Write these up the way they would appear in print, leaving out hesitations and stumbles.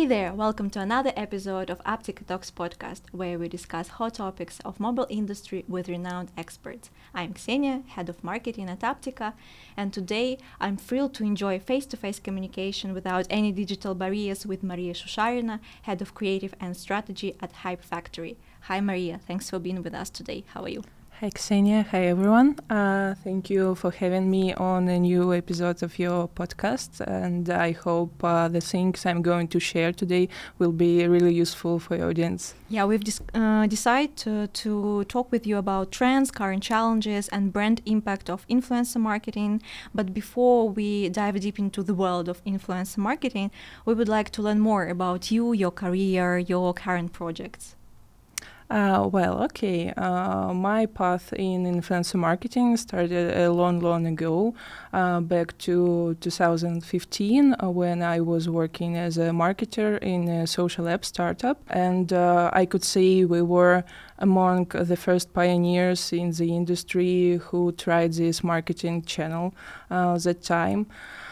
Hey there, welcome to another episode of Apptica Talks podcast, where we discuss hot topics of mobile industry with renowned experts. I'm Ksenia, head of marketing at Apptica, and today I'm thrilled to enjoy face-to-face communication without any digital barriers with Maria Shusharina, head of Creative and Strategy at HypeFactory. Hi Maria, thanks for being with us today. How are you? Hi Ksenia, hi everyone. Thank you for having me on a new episode of your podcast, and I hope the things I'm going to share today will be really useful for your audience. Yeah, we've decided to talk with you about trends, current challenges, and brand impact of influencer marketing. But before we dive deep into the world of influencer marketing, we would like to learn more about you, your career, your current projects. My path in influencer marketing started a long ago, back to 2015, when I was working as a marketer in a social app startup. And I could say we were among the first pioneers in the industry who tried this marketing channel that time.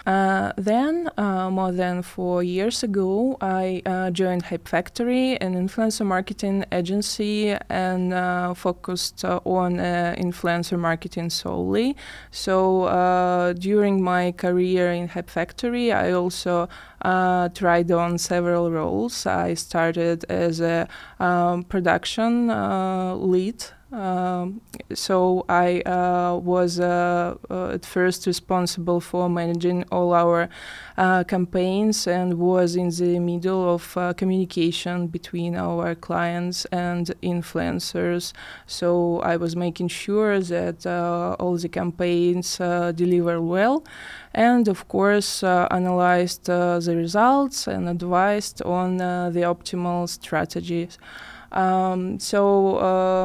Then, more than 4 years ago, I joined HypeFactory, an influencer marketing agency, and focused on influencer marketing solely. So during my career in HypeFactory, I also tried on several roles. I started as a production lead. So I was at first responsible for managing all our campaigns and was in the middle of communication between our clients and influencers. So I was making sure that all the campaigns deliver well, and of course analyzed the results and advised on the optimal strategies.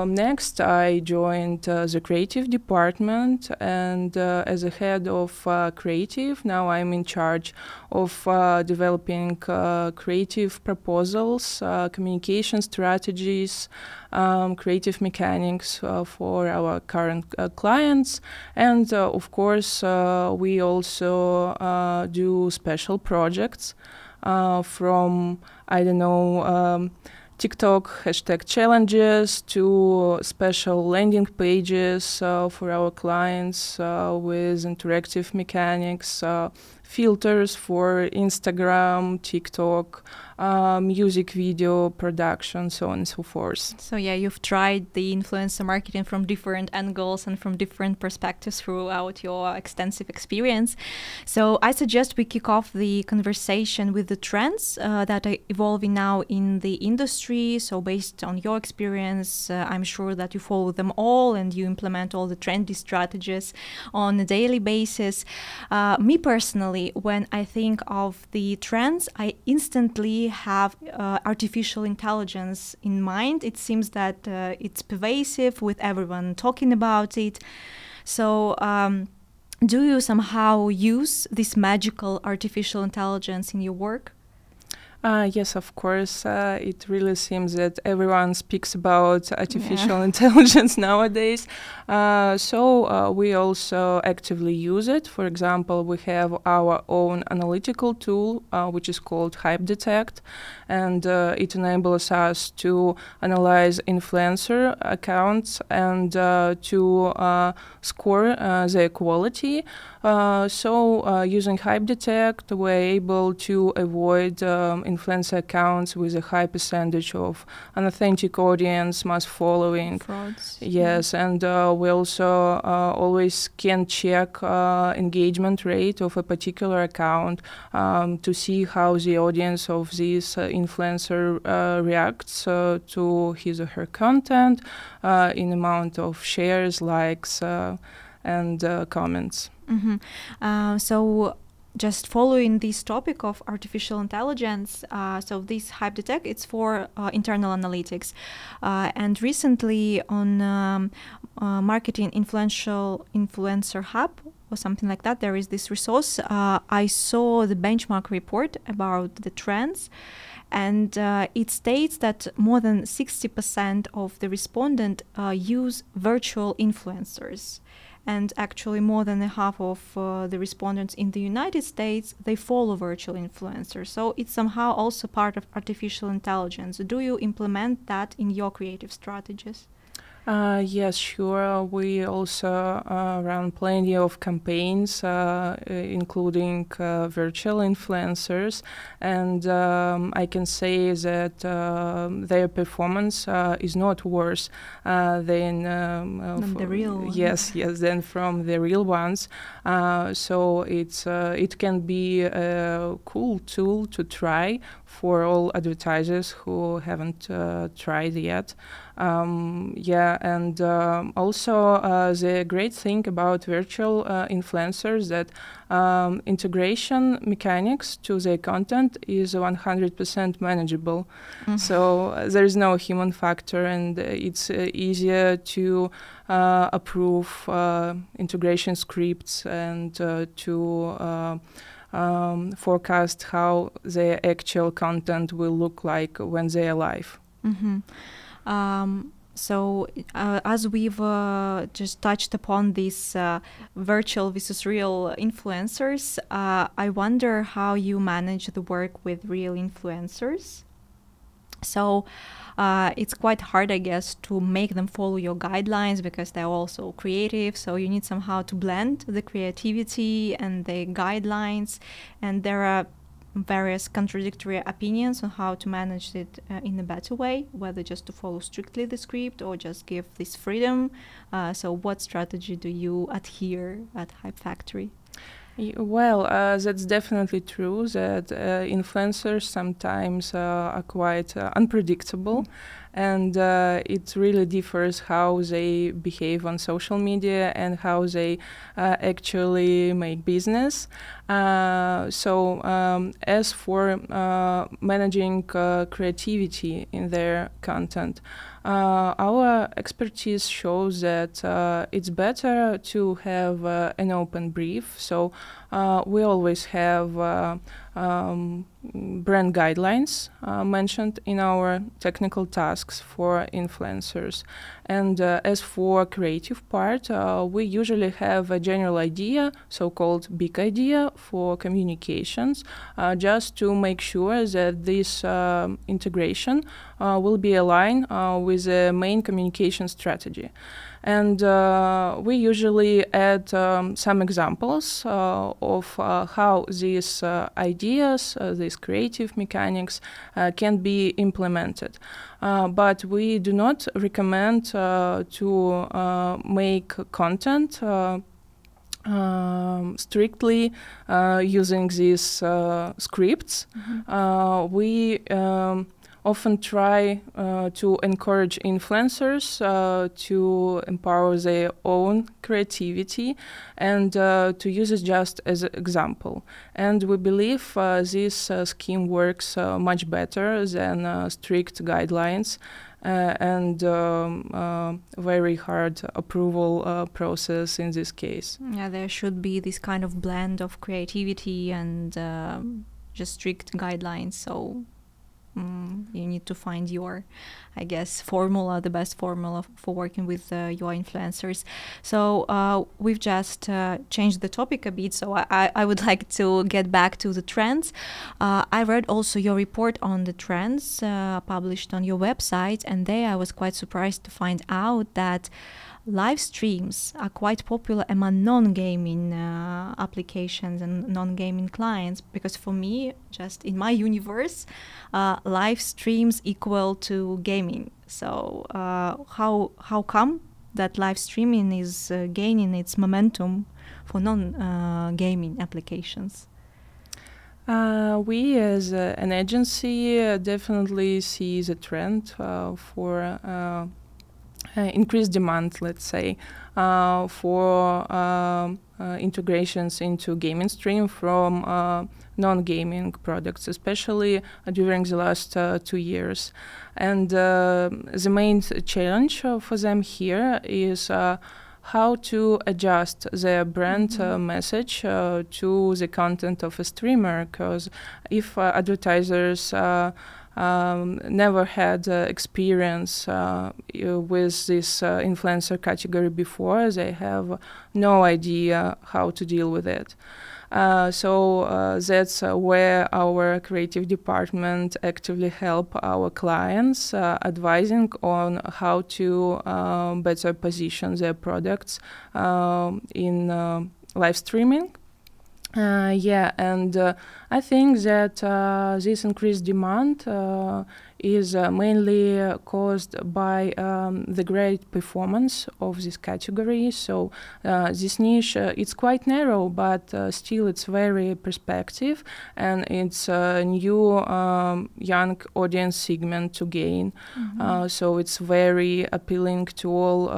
Next I joined the creative department, and as a head of creative, now I'm in charge of developing creative proposals, communication strategies, creative mechanics for our current clients, and of course we also do special projects from, TikTok hashtag challenges to special landing pages for our clients with interactive mechanics, filters for Instagram, TikTok, music video production, so on and so forth. So yeah, you've tried the influencer marketing from different angles and from different perspectives throughout your extensive experience. So I suggest we kick off the conversation with the trends that are evolving now in the industry. So based on your experience, I'm sure that you follow them all and you implement all the trendy strategies on a daily basis. Me personally, when I think of the trends, I instantly have artificial intelligence in mind. It seems that it's pervasive with everyone talking about it. So do you somehow use this magical artificial intelligence in your work? Yes, of course. It really seems that everyone speaks about artificial intelligence nowadays. So we also actively use it. For example, we have our own analytical tool, which is called HypeDetect, and it enables us to analyze influencer accounts and to score their quality. Using HypeDetect, we're able to avoid influencer accounts with a high percentage of unauthentic audience, mass following. Frauds. Yes, and we also always can check engagement rate of a particular account to see how the audience of this influencer reacts to his or her content in amount of shares, likes, and comments. Mm-hmm. So just following this topic of artificial intelligence, so this HypeDetect, it's for internal analytics. And recently on Marketing Influencer Hub or something like that, there is this resource. I saw the benchmark report about the trends, and it states that more than 60% of the respondents use virtual influencers. and actually more than half of the respondents in the United States, they follow virtual influencers. So it's somehow also part of artificial intelligence. Do you implement that in your creative strategies? Yes, sure. We also run plenty of campaigns, including virtual influencers, and I can say that their performance is not worse than the real one. Yes, than from the real ones. So it can be a cool tool to try for all advertisers who haven't tried yet. And also the great thing about virtual influencers that integration mechanics to their content is 100% manageable. So there is no human factor, and it's easier to approve integration scripts and to forecast how the actual content will look like when they are live. So as we've just touched upon these virtual versus real influencers, I wonder how you manage the work with real influencers. So it's quite hard, I guess, to make them follow your guidelines because they're also creative. So you need somehow to blend the creativity and the guidelines. And there are various contradictory opinions on how to manage it in a better way, whether just to follow strictly the script or just give this freedom. So what strategy do you adhere at HypeFactory? Well, that's definitely true that influencers sometimes are quite unpredictable, and it really differs how they behave on social media and how they actually make business. So as for managing creativity in their content, our expertise shows that it's better to have an open brief. So we always have brand guidelines mentioned in our technical tasks for influencers. And as for creative part, we usually have a general idea, so-called big idea for communications, just to make sure that this integration will be aligned with the main communication strategy. And we usually add some examples of how these ideas, these creative mechanics can be implemented. But we do not recommend to make content strictly using these scripts. We often try to encourage influencers to empower their own creativity and to use it just as an example. And we believe this scheme works much better than strict guidelines and very hard approval process in this case. Yeah, there should be this kind of blend of creativity and just strict guidelines. So you need to find your, I guess, formula, the best formula for working with your influencers. So we've just changed the topic a bit, so I would like to get back to the trends. I read also your report on the trends published on your website, and there I was quite surprised to find out that live streams are quite popular among non-gaming applications and non-gaming clients, because for me, just in my universe, live streams equal to gaming. So how come that live streaming is gaining its momentum for non-gaming applications? We as an agency definitely see the trend for increased demand, let's say, for integrations into gaming stream from non-gaming products, especially during the last 2 years. And the main challenge for them here is how to adjust their brand message to the content of a streamer, because if advertisers never had experience with this influencer category before. They have no idea how to deal with it. So that's where our creative department actively help our clients, advising on how to better position their products in live streaming. And I think that this increased demand is mainly caused by the great performance of this category. So this niche, it's quite narrow, but still it's very perspective, and it's a new young audience segment to gain. So it's very appealing to all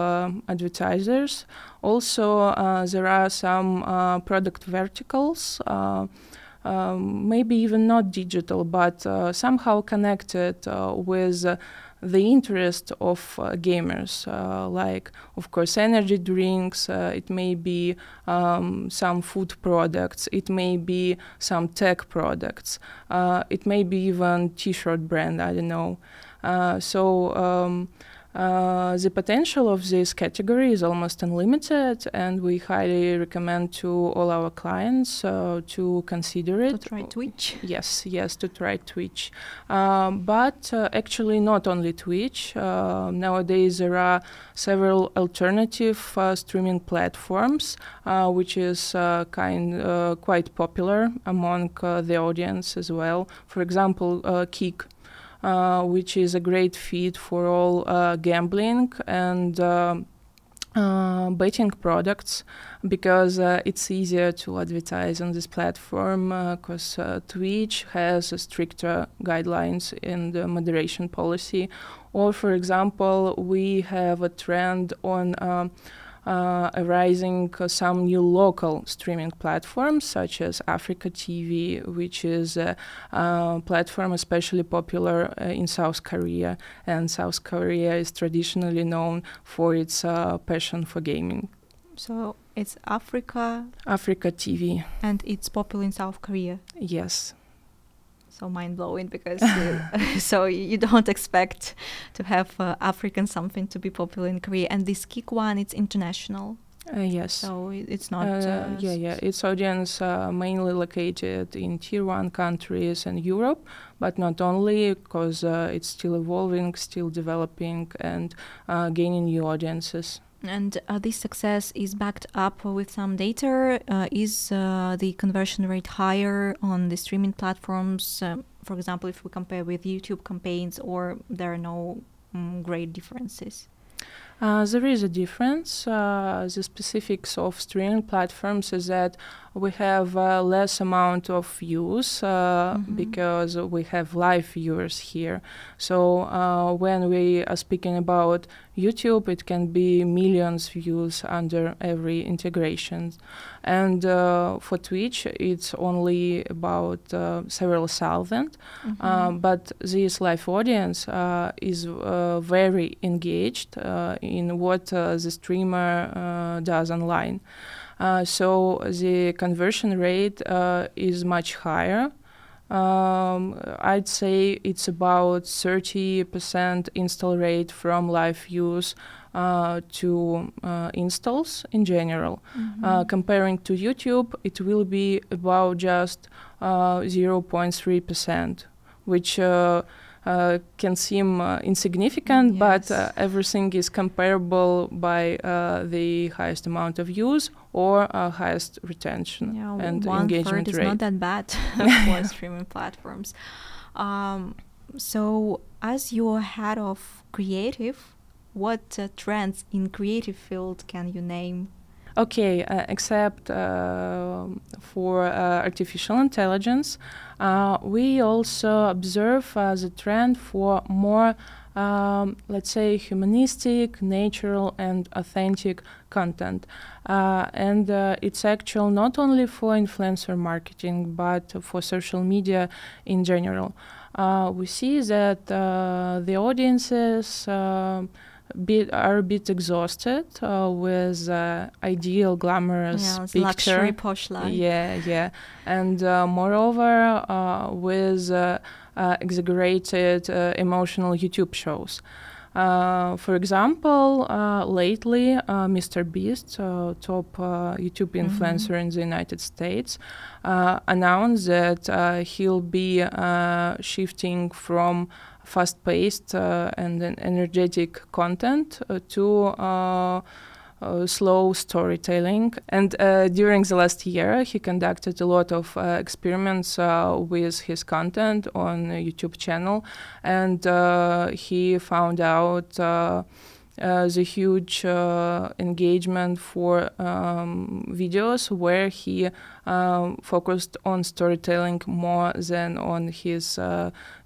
advertisers. Also, there are some product verticals, maybe even not digital, but somehow connected with the interest of gamers, like, of course, energy drinks, it may be some food products, it may be some tech products, it may be even t-shirt brand, I don't know. The potential of this category is almost unlimited, and we highly recommend to all our clients to consider it. To try Twitch? Yes, to try Twitch. But actually not only Twitch. Nowadays there are several alternative streaming platforms, which is quite popular among the audience as well. For example, Kick. Which is a great feed for all gambling and betting products, because it's easier to advertise on this platform, because Twitch has stricter guidelines and moderation policy. Or, for example, we have a trend on arising some new local streaming platforms, such as Africa TV, which is a platform especially popular in South Korea, and South Korea is traditionally known for its passion for gaming. So it's Africa TV. And it's popular in South Korea? Yes. So mind-blowing, because so you don't expect to have African something to be popular in Korea. And this Kick one, it's international. Yes. So it's not... Its audience mainly located in Tier 1 countries and Europe, but not only, because it's still evolving, still developing, and gaining new audiences. And this success is backed up with some data. Is the conversion rate higher on the streaming platforms? For example, if we compare with YouTube campaigns, or there are no great differences? There is a difference. The specifics of streaming platforms is that we have less amount of views because we have live viewers here. So when we are speaking about YouTube, it can be millions views under every integration. And for Twitch, it's only about several thousand. But this live audience is very engaged in what the streamer does online. So the conversion rate is much higher. I'd say it's about 30% install rate from live views to installs in general. Comparing to YouTube, it will be about just 0.3%, which can seem insignificant, yes. But everything is comparable by the highest amount of views or highest retention and engagement rate. 1/3 is not that bad for streaming platforms. So as you're head of creative, what trends in creative field can you name? Okay, except for artificial intelligence, we also observe the trend for more, let's say, humanistic, natural, and authentic content. And it's actual not only for influencer marketing, but for social media in general. We see that the audiences are a bit exhausted with ideal glamorous it's picture, luxury posh life. yeah, and moreover with exaggerated emotional YouTube shows. For example, lately, Mr. Beast, top YouTube influencer in the United States, announced that he'll be shifting from fast-paced and energetic content to slow storytelling. And during the last year, he conducted a lot of experiments with his content on a YouTube channel, and he found out the huge engagement for videos where he focused on storytelling more than on his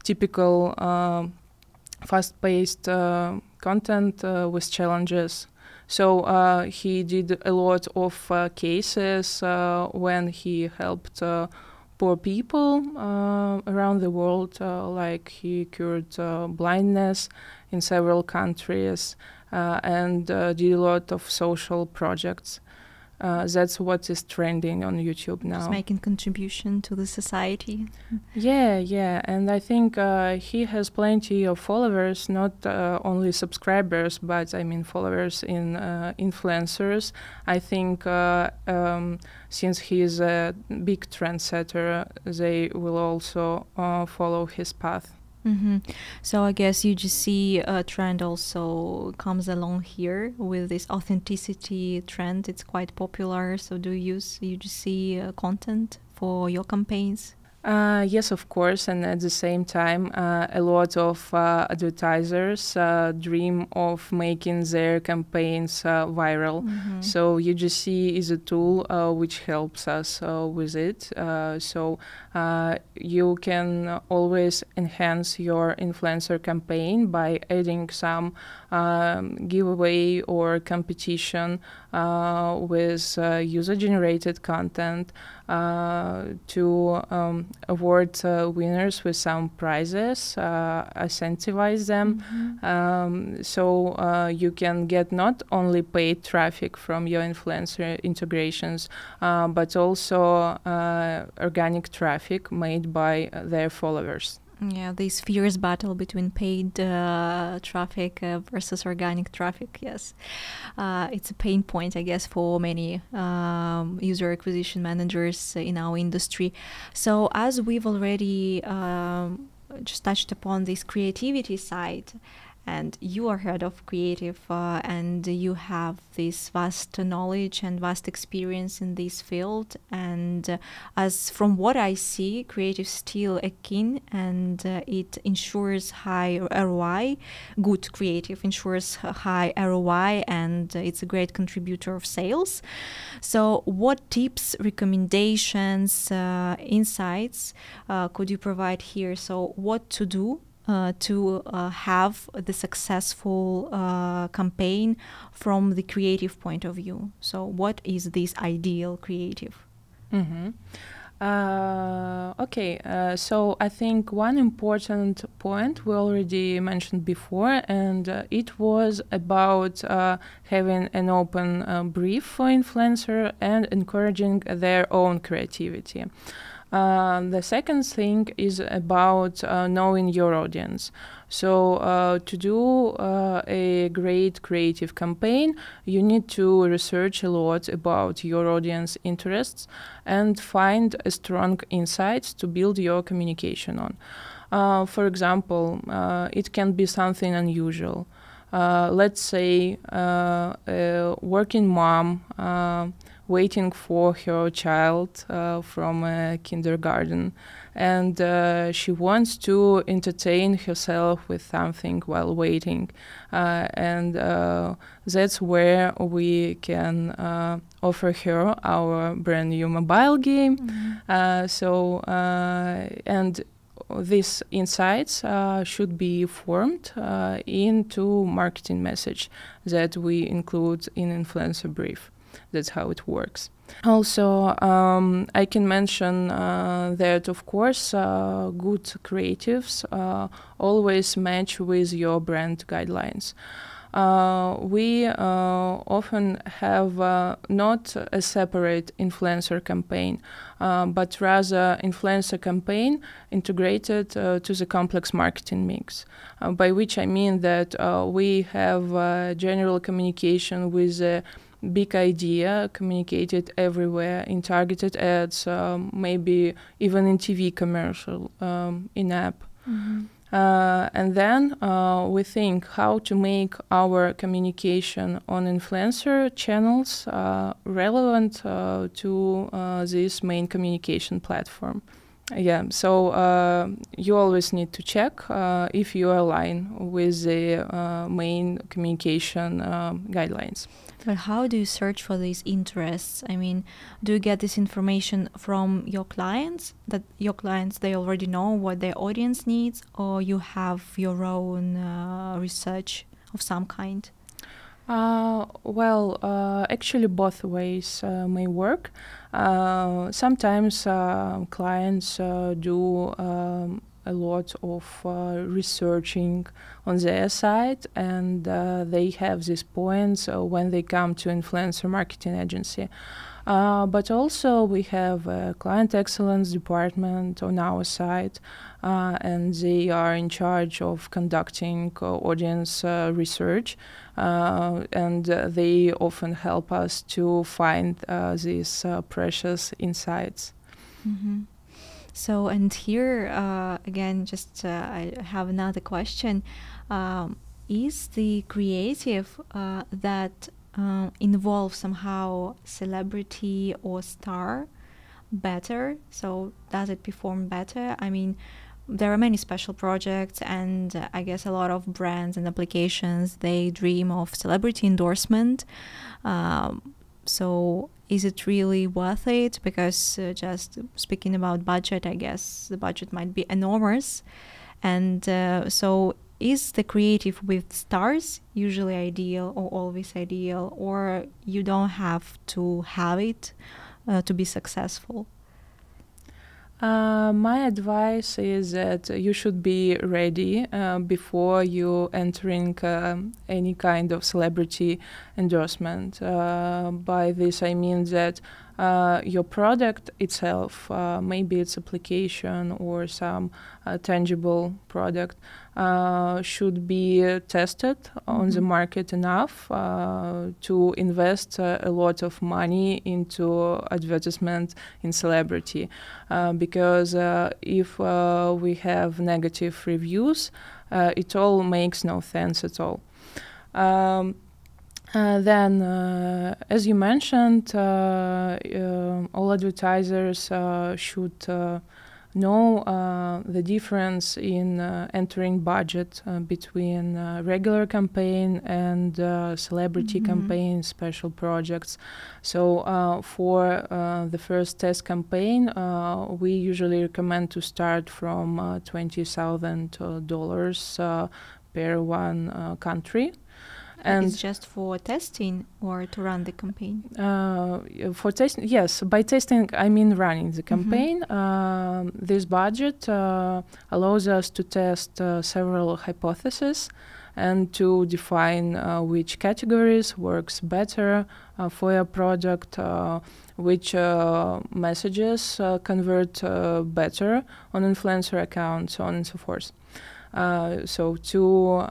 typical fast-paced content with challenges. So he did a lot of cases when he helped poor people around the world, like he cured blindness in several countries and did a lot of social projects. That's what is trending on YouTube now. Just making contribution to the society. Yeah, and I think he has plenty of followers, not only subscribers, but I mean followers in influencers. I think since he is a big trendsetter, they will also follow his path. So I guess UGC trend also comes along here with this authenticity trend. It's quite popular. So do you use UGC content for your campaigns? Yes, of course, and at the same time, a lot of advertisers dream of making their campaigns viral. So UGC is a tool which helps us with it. So you can always enhance your influencer campaign by adding some giveaway or competition with user-generated content to award winners with some prizes, incentivize them. So you can get not only paid traffic from your influencer integrations, but also organic traffic made by their followers. Yeah, this fierce battle between paid traffic versus organic traffic, yes. It's a pain point, I guess, for many user acquisition managers in our industry. So as we've already just touched upon this creativity side, and you are head of creative and you have this vast knowledge and vast experience in this field, and as from what I see, creative is still a key, and it ensures high ROI. Good creative ensures high ROI, and it's a great contributor of sales. So what tips, recommendations, insights could you provide here? So what to do to have the successful campaign from the creative point of view? So what is this ideal creative? Okay, so I think one important point we already mentioned before, and it was about having an open brief for influencer and encouraging their own creativity. The second thing is about knowing your audience. So to do a great creative campaign, you need to research a lot about your audience interests and find a strong insights to build your communication on. For example, it can be something unusual. Let's say a working mom waiting for her child from kindergarten, and she wants to entertain herself with something while waiting, and that's where we can offer her our brand new mobile game. And these insights should be formed into marketing message that we include in influencer brief. That's how it works. Also, I can mention that, of course, good creatives always match with your brand guidelines. we often have not a separate influencer campaign, but rather influencer campaign integrated to the complex marketing mix, by which I mean that we have general communication with a big idea communicated everywhere in targeted ads, maybe even in TV commercial, in app. And then we think how to make our communication on influencer channels relevant to this main communication platform. Yeah, so you always need to check if you align with the main communication guidelines. But how do you search for these interests? I mean, do you get this information from your clients, that your clients, they already know what their audience needs, or you have your own research of some kind? Actually both ways may work. Sometimes clients do a lot of researching on their side, and they have these points when they come to influencer marketing agency. But also we have a client excellence department on our side, and they are in charge of conducting audience research, and they often help us to find these precious insights. Mm-hmm. So, and here again, just I have another question. Is the creative that involves somehow celebrity or star better? So does it perform better? I mean, there are many special projects, and I guess a lot of brands and applications, they dream of celebrity endorsement. So is it really worth it? Because just speaking about budget, I guess the budget might be enormous. And so is the creative with stars usually ideal or always ideal, or you don't have to have it to be successful? My advice is that you should be ready before you entering any kind of celebrity endorsement. By this I mean that your product itself, maybe its application or some tangible product, should be tested on the market enough to invest a lot of money into advertisement in celebrity. Because if we have negative reviews, it all makes no sense at all. Then, as you mentioned, all advertisers should know the difference in entering budget between regular campaign and celebrity campaign, special projects. So for the first test campaign, we usually recommend to start from $20,000 per one country. And it's just for testing or to run the campaign? For testing, yes. By testing, I mean running the campaign. This budget allows us to test several hypotheses and to define which categories works better for your product, which messages convert better on influencer accounts, so on and so forth. So to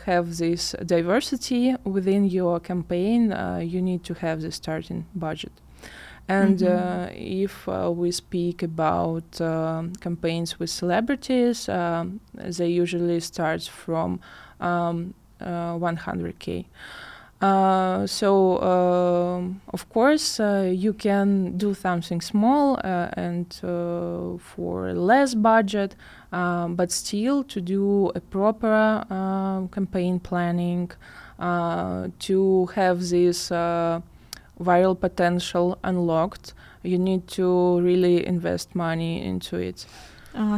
have this diversity within your campaign, you need to have the starting budget. And if we speak about campaigns with celebrities, they usually start from 100K. Of course, you can do something small and for less budget, but still to do a proper campaign planning, to have this viral potential unlocked, you need to really invest money into it.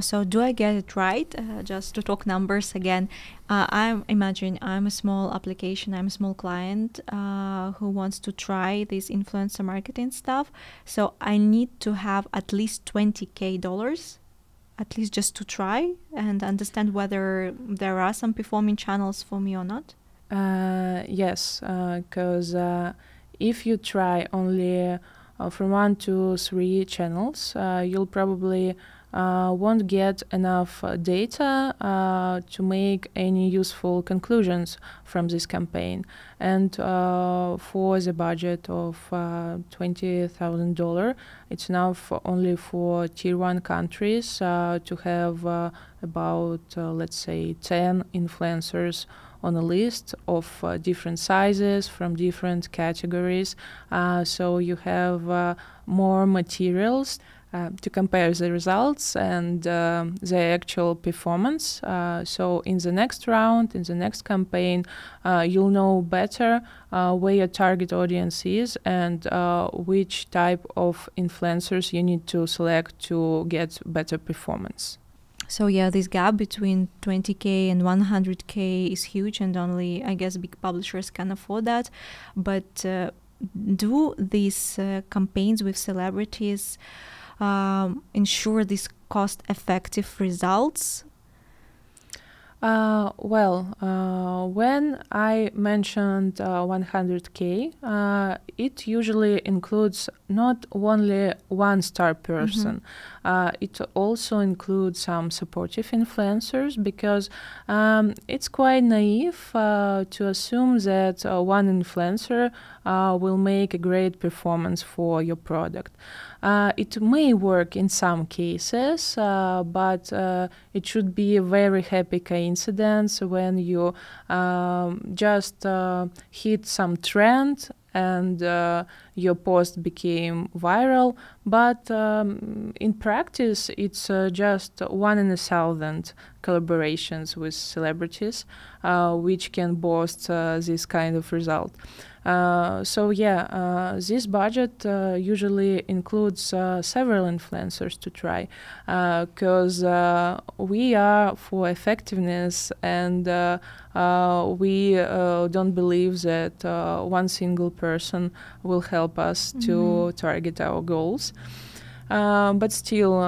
So do I get it right? Just to talk numbers again, I'm a small application, I'm a small client who wants to try this influencer marketing stuff. So I need to have at least $20K, at least just to try and understand whether there are some performing channels for me or not. Yes, because if you try only from 1 to 3 channels, you'll probably won't get enough data to make any useful conclusions from this campaign. And for the budget of $20,000, it's enough only for tier 1 countries to have about, let's say, 10 influencers on a list of different sizes from different categories. So you have more materials to compare the results and the actual performance. So in the next round, in the next campaign, you'll know better where your target audience is and which type of influencers you need to select to get better performance. So yeah, this gap between 20K and 100K is huge, and only, I guess, big publishers can afford that. But do these campaigns with celebrities ensure these cost-effective results? When I mentioned 100K, it usually includes not only one-star person. It also includes some supportive influencers, because it's quite naive to assume that one influencer will make a great performance for your product. It may work in some cases, but it should be a very happy coincidence when you just hit some trend and your post became viral. But in practice, it's just 1 in 1,000 collaborations with celebrities which can boast this kind of result. This budget usually includes several influencers to try, because we are for effectiveness, and we don't believe that one single person will help us to target our goals. But still,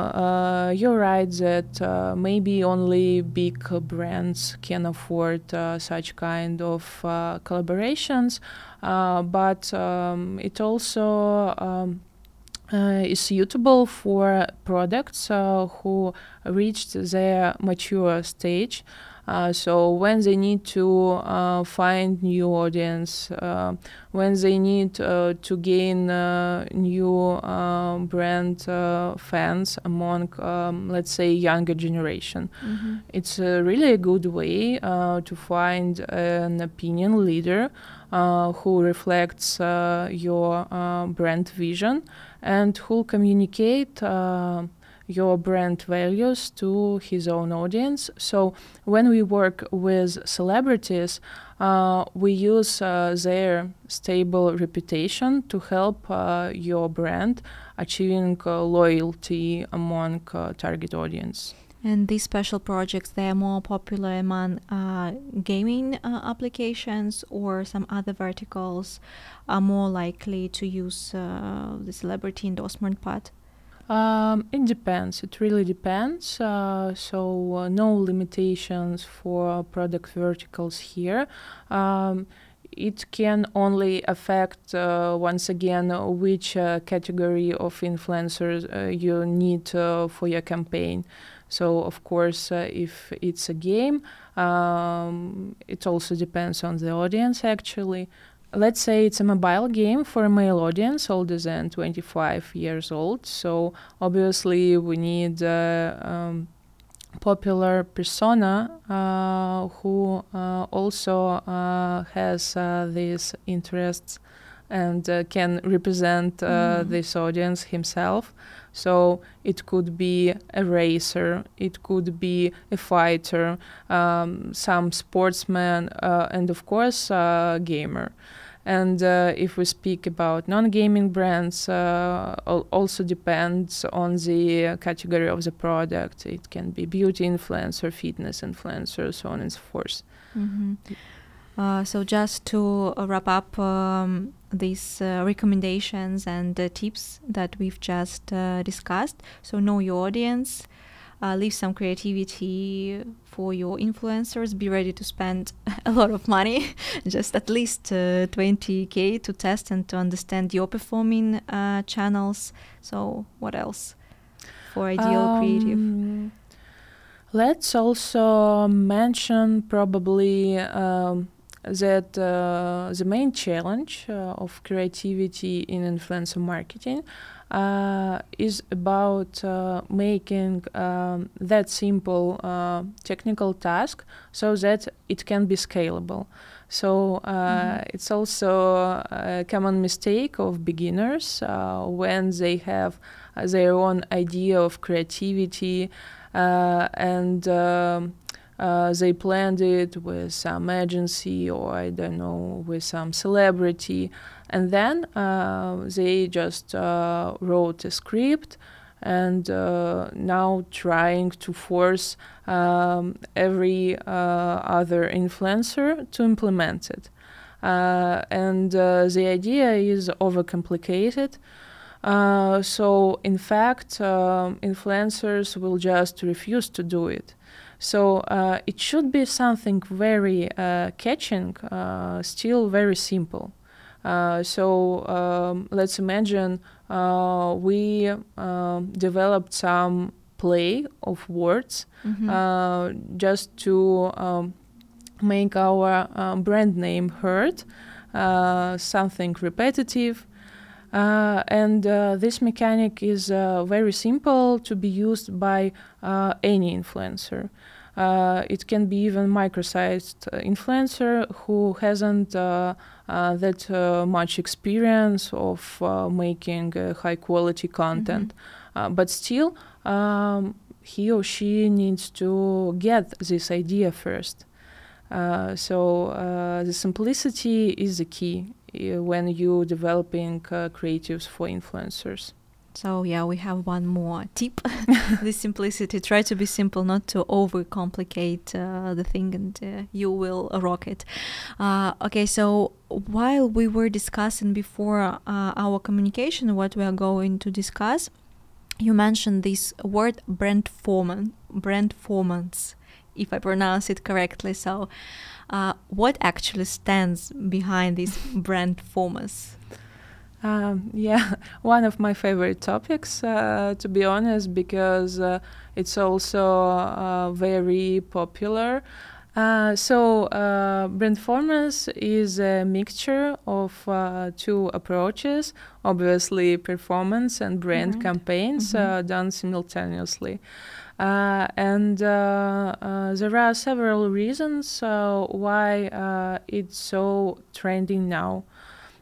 you're right that maybe only big brands can afford such kind of collaborations, but it also is suitable for products who reached their mature stage. So when they need to find new audience, when they need to gain new brand fans among, let's say, younger generation. It's really a good way to find an opinion leader who reflects your brand vision and who communicate your brand values to his own audience. So when we work with celebrities, we use their stable reputation to help your brand achieving loyalty among target audience. And these special projects, they are more popular among gaming applications, or some other verticals are more likely to use the celebrity endorsement part? It depends. It really depends. So no limitations for product verticals here. It can only affect, once again, which category of influencers you need for your campaign. So, of course, if it's a game, it also depends on the audience, actually. Let's say it's a mobile game for a male audience older than 25 years old. So obviously we need popular persona who also has these interests and can represent this audience himself. So it could be a racer, it could be a fighter, some sportsman, and of course a gamer. And if we speak about non-gaming brands, also depends on the category of the product. It can be beauty influencer, fitness influencer, so on and so forth. So just to wrap up these recommendations and tips that we've just discussed. So know your audience, leave some creativity for your influencers. Be ready to spend a lot of money, just at least 20K to test and to understand your performing channels. So what else for ideal creative? Let's also mention probably that the main challenge of creativity in influencer marketing is about making that simple technical task so that it can be scalable. So it's also a common mistake of beginners when they have their own idea of creativity and they planned it with some agency or I don't know, with some celebrity, and then they just wrote a script and now trying to force every other influencer to implement it. And the idea is overcomplicated. So in fact, influencers will just refuse to do it. So it should be something very catching, still very simple. So let's imagine we developed some play of words just to make our brand name heard, something repetitive. And this mechanic is very simple to be used by any influencer. It can be even micro-sized influencer who hasn't that much experience of making high-quality content. But still, he or she needs to get this idea first. So the simplicity is the key when you're developing creatives for influencers. So yeah, we have one more tip. The simplicity. Try to be simple, not to overcomplicate the thing, and you will rock it. Okay, so while we were discussing before our communication, what we are going to discuss, you mentioned this word Brandfomance, if I pronounce it correctly. So what actually stands behind this Brandfomance? Yeah, one of my favorite topics, to be honest, because it's also very popular. So Brandformance is a mixture of two approaches, obviously performance and brand campaigns done simultaneously. And there are several reasons why it's so trending now.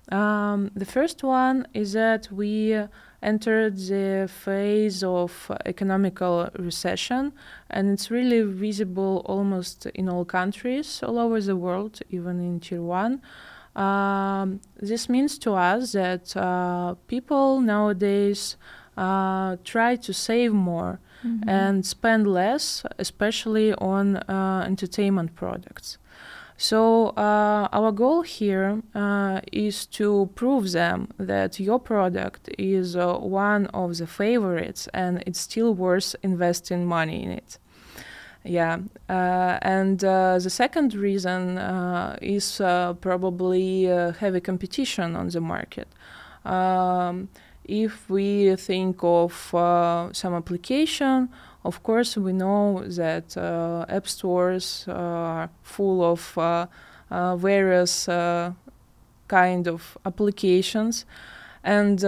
The first one is that we entered the phase of economical recession, and it's really visible almost in all countries all over the world, even in Tier 1. This means to us that people nowadays try to save more and spend less, especially on entertainment products. So our goal here is to prove them that your product is one of the favorites and it's still worth investing money in it. Yeah, and the second reason is probably heavy competition on the market. If we think of some application, of course, we know that app stores are full of various kind of applications, and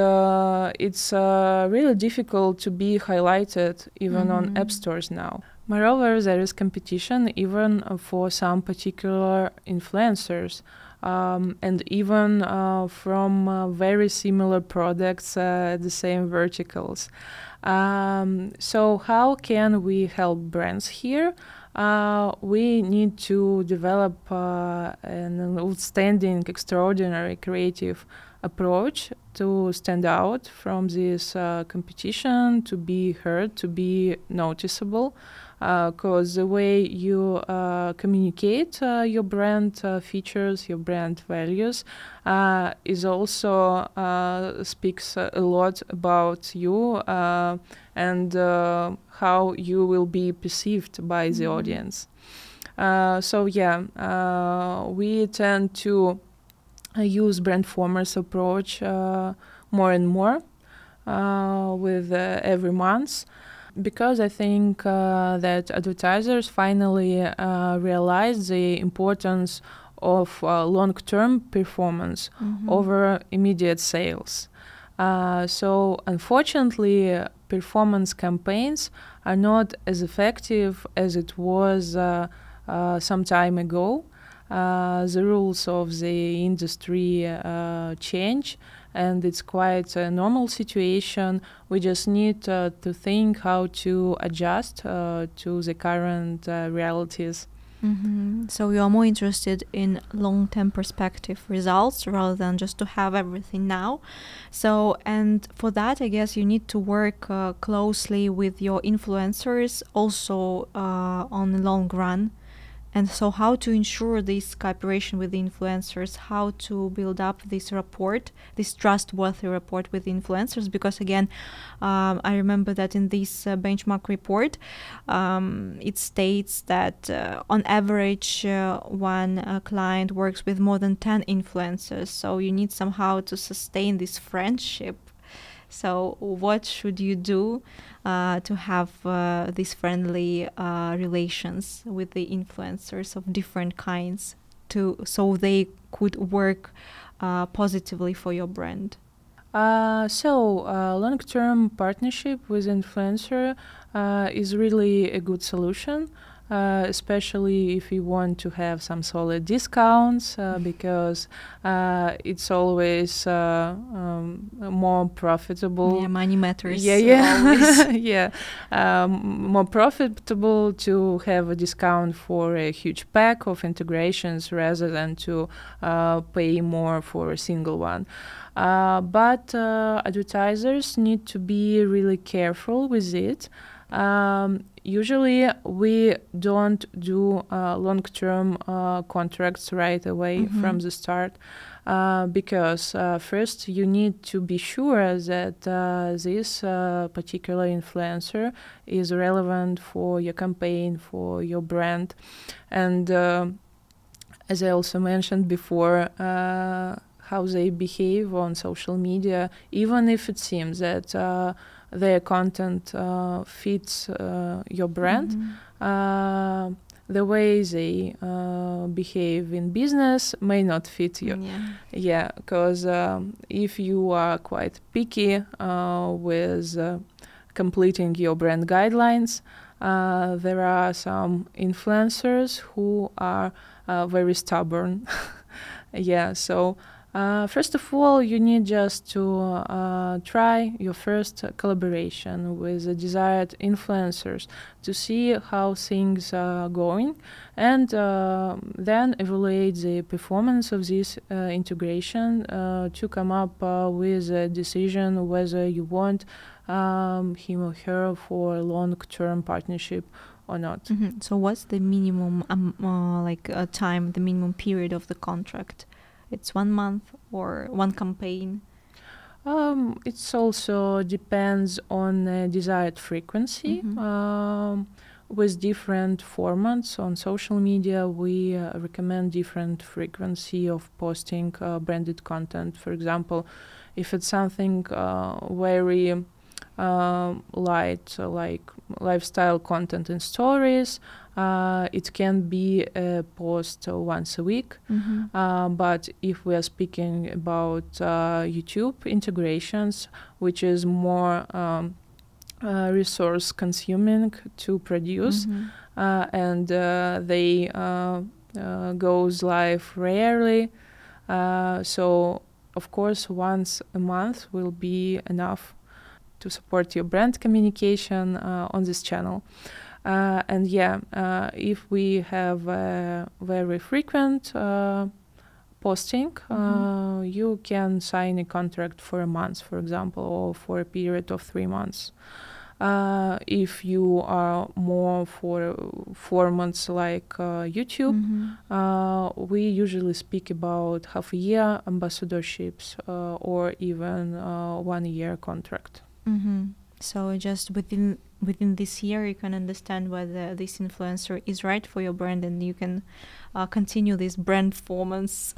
it's really difficult to be highlighted even on app stores now. Moreover, there is competition even for some particular influencers. And even from very similar products, the same verticals. So how can we help brands here? We need to develop an outstanding, extraordinary creative approach to stand out from this competition, to be heard, to be noticeable. because the way you communicate your brand features, your brand values, is also speaks a lot about you and how you will be perceived by the audience. So yeah, we tend to use Brandformance approach more and more with every month, because I think that advertisers finally realize the importance of long-term performance over immediate sales. So unfortunately, performance campaigns are not as effective as it was some time ago. The rules of the industry change, and it's quite a normal situation. We just need to think how to adjust to the current realities. So you are more interested in long-term perspective results rather than just to have everything now. So, and for that, I guess you need to work closely with your influencers also on the long run. And so how to ensure this cooperation with the influencers, how to build up this rapport, this trustworthy rapport with influencers, because again, I remember that in this benchmark report, it states that on average, one client works with more than 10 influencers. So you need somehow to sustain this friendship. So what should you do to have these friendly relations with the influencers of different kinds, so they could work positively for your brand? Long-term partnership with influencer is really a good solution. Especially if you want to have some solid discounts, because it's always more profitable. Yeah, money matters. Yeah. More profitable to have a discount for a huge pack of integrations rather than to pay more for a single one. But advertisers need to be really careful with it. Usually we don't do long-term contracts right away from the start, because first you need to be sure that this particular influencer is relevant for your campaign, for your brand. And as I also mentioned before, how they behave on social media, even if it seems that their content fits your brand, the way they behave in business may not fit you. Yeah, because if you are quite picky with completing your brand guidelines, there are some influencers who are very stubborn. Yeah, so first of all, you need just to try your first collaboration with the desired influencers to see how things are going, and then evaluate the performance of this integration to come up with a decision whether you want him or her for a long-term partnership or not. So what's the minimum time, the minimum period of the contract? It's 1 month or one campaign? It's also depends on desired frequency. With different formats on social media, we recommend different frequency of posting branded content. For example, if it's something very light, like lifestyle content and stories, it can be a post once a week. But if we are speaking about YouTube integrations, which is more resource consuming to produce, and they goes live rarely, so of course once a month will be enough to support your brand communication on this channel. And yeah, if we have very frequent posting, you can sign a contract for a month, for example, or for a period of 3 months. If you are more for formats like YouTube, we usually speak about half a year ambassadorships or even 1 year contract. So just within this year, you can understand whether this influencer is right for your brand, and you can continue this Brandformance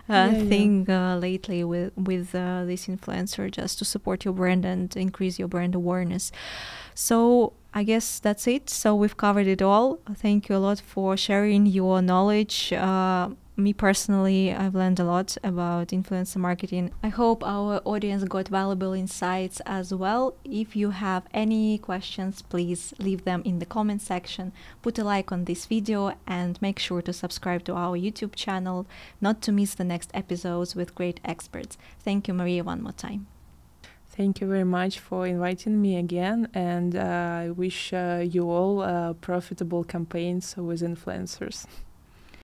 thing lately with this influencer, just to support your brand and increase your brand awareness. So I guess that's it. So we've covered it all. Thank you a lot for sharing your knowledge. Me personally, I've learned a lot about influencer marketing. I hope our audience got valuable insights as well. If you have any questions, please leave them in the comment section. Put a like on this video and make sure to subscribe to our YouTube channel not to miss the next episodes with great experts. Thank you, Maria, one more time. Thank you very much for inviting me again, and I wish you all profitable campaigns with influencers.